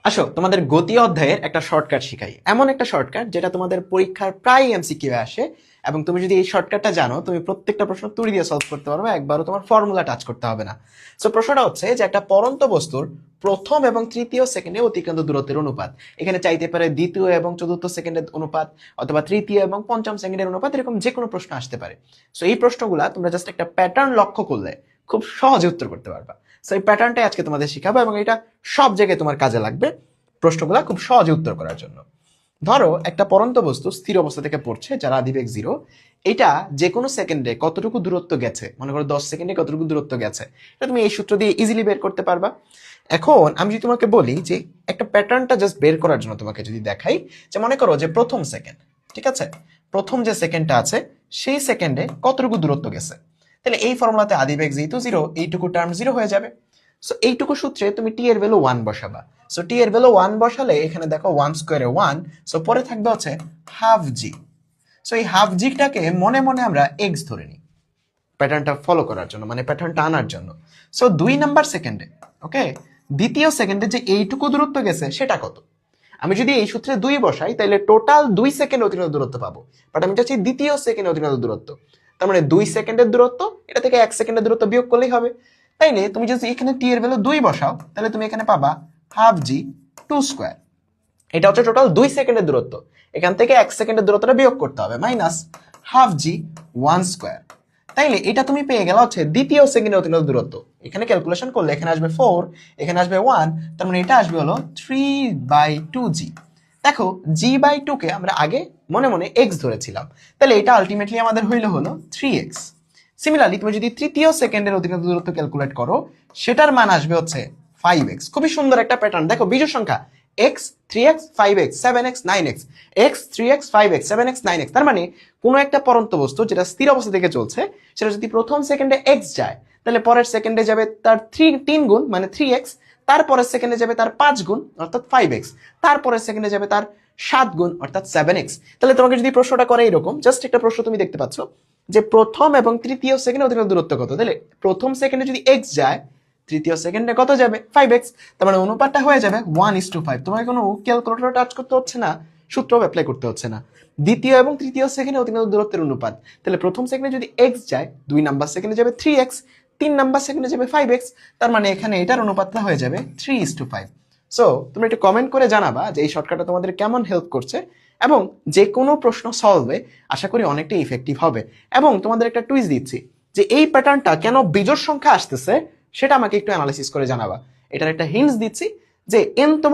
আসো তোমাদের গতি অধ্যায়ের একটা শর্টকাট শিখাই, এমন একটা শর্টকাট যেটা তোমাদের পরীক্ষার প্রায় এমসিকিউ আসে। এবং তুমি যদি এই শর্টকাটটা জানো, তুমি প্রত্যেকটা প্রশ্ন তুড়ি দিয়ে সলভ করতে পারবে, একবারও তোমার ফর্মুলা টাচ করতে হবে না। সো প্রশ্নটা হচ্ছে যে একটা পরন্ত বস্তুর প্রথম এবং তৃতীয় সেকেন্ডে অতিক্রান্ত দূরত্বের অনুপাত। এখানে চাইতে পারে দ্বিতীয় এবং চতুর্থ সেকেন্ডের অনুপাত, অথবা তৃতীয় এবং পঞ্চম সেকেন্ডের অনুপাত, এরকম যে কোনো প্রশ্ন আসতে পারে। সো এই প্রশ্নগুলা তোমরা জাস্ট একটা প্যাটার্ন লক্ষ্য করলে খুব সহজে উত্তর করতে পারবা। সো এই প্যাটার্নটাই আজকে তোমাদের শিখাবো, এবং এটা সব জায়গায় তোমার কাজে লাগবে প্রশ্নগুলো খুব সহজে উত্তর করার জন্য। ধরো একটা পরন্ত বস্তু স্থির অবস্থা থেকে পড়ছে, যার আদিবেগ 0। এটা যে কোনো সেকেন্ডে কতটুকু দূরত্ব গেছে, মনে করো 10 সেকেন্ডে কতটুকু দূরত্ব গেছে, এটা তুমি এই সূত্র দিয়ে ইজিলি বের করতে পারবা। এখন আমি যদি তোমাকে বলি যে একটা প্যাটার্নটা জাস্ট বের করার জন্য তোমাকে যদি দেখাই, যে মনে করো যে প্রথম সেকেন্ড, ঠিক আছে, প্রথম যে সেকেন্ডটা আছে সেই সেকেন্ডে কতটুকু দূরত্ব গেছে, তাহলে এই ফর্মুলাতে আদিবেগ যেহেতু 0, এইটুকু টার্ম 0 হয়ে যাবে। সো এইটুকু সূত্রে তুমি টি এর ভ্যালু 1 বসাবা। সো টি এর ভ্যালু 1 বসালে এখানে দেখো 1 স্কয়ারে 1, সো পরে থাকবে হচ্ছে হাফ জি। সো এই হাফ জিটাকে মনে মনে আমরা এক্স ধরে নিই প্যাটার্নটা ফলো করার জন্য, মানে প্যাটার্নটা আনার জন্য। সো 2 নাম্বার সেকেন্ডে, ওকে, দ্বিতীয় সেকেন্ডে যে এইটুকু দূরত্ব গেছে সেটা কত? আমি যদি এই সূত্রে 2 বসাই তাহলে টোটাল 2 সেকেন্ড অতিরিক্ত দূরত্ব পাবো, বাট আমি চাচ্ছি দ্বিতীয় সেকেন্ড অতিরিক্ত দূরত্ব। তার মানে 2 সেকেন্ডের দূরত্ব, এটা থেকে 1 সেকেন্ডের দূরত্ব বিয়োগ করলেই হবে। তাইলে তুমি যদি এখানে টি এর ভ্যালু 2 বসাও, তাহলে তুমি এখানে পাবা হাফ জি 2 স্কয়ার। এটা হচ্ছে টোটাল 2 সেকেন্ডের দূরত্ব। এখান থেকে 1 সেকেন্ডের দূরত্বটা বিয়োগ করতে হবে, মাইনাস হাফ জি 1 স্কয়ার। তাইলে এটা তুমি পেয়ে গেল হচ্ছে দ্বিতীয় সেকেন্ডের অতিরিক্ত দূরত্ব। এখানে ক্যালকুলেশন করলে এখানে আসবে 4, এখানে আসবে 1, তার মানে এটা আসবে হলো 3/2g। দেখো g/2 কে আমরা আগে মনে মনে x ধরেছিলাম, তাহলে এটা আলটিমেটলি আমাদের হইলো হলো 3x। সিমিলারলি তুমি যদি তৃতীয় সেকেন্ডের অতিরিক্ত দূরত্ব ক্যালকুলেট করো, সেটার মান আসবে হচ্ছে 5x। খুবই সুন্দর একটা প্যাটার্ন। দেখো বিজোড় সংখ্যা x 3x 5x 7x 9x, x 3x 5x 7x 9x, তার মানে কোনো একটা পরন্ত বস্তু যেটা স্থির অবস্থা থেকে চলছে, সেটা যদি প্রথম সেকেন্ডে x যায়, তাহলে পরের সেকেন্ডে যাবে তার 3 গুণ মানে 3x, তারপরের সেকেন্ডে যাবে তার 5 গুণ অর্থাৎ 5x, তারপরের সেকেন্ডে যাবে তার 7 গুণ অর্থাৎ 7x। তাহলে তোমাকে যদি প্রশ্নটা করে এরকম, জাস্ট একটা প্রশ্ন তুমি দেখতে পাচ্ছ যে প্রথম এবং তৃতীয় সেকেন্ডে অতিরিক্ত দূরত্ব কত, তাহলে প্রথম সেকেন্ডে যদি x যায়, তৃতীয় সেকেন্ডে কত যাবে 5x, তার মানে অনুপাতটা হয়ে যাবে 1:5। তোমাকে কোনো ক্যালকুলেটর টাচ করতে হচ্ছে না, সূত্র অ্যাপ্লাই করতে হচ্ছে না। দ্বিতীয় এবং তৃতীয় সেকেন্ডে অতিরিক্ত দূরত্বের অনুপাত, তাহলে প্রথম সেকেন্ডে যদি x যায়, 2 নাম্বার সেকেন্ডে যাবে 3x, 3 নাম্বার সেকেন্ডে যাবে 5x, তার মানে এখানে এটার অনুপাতটা হয়ে যাবে 3:5। সো তুমি একটু কমেন্ট করে জানাবা যে এই শর্টকাটটা তোমাদের কেমন হেল্প করছে, এবং যে কোনো প্রশ্ন সলভে আশা করি অনেকটা ইফেক্টিভ হবে। এবং তোমাদের একটা টুইস্ট দিচ্ছি যে এই প্যাটার্নটা কেন বিজোড় সংখ্যা আসতেছে সেটা আমাকে একটু অ্যানালাইসিস করে জানাবা। এটার একটা হিন্টস দিচ্ছি যে n তম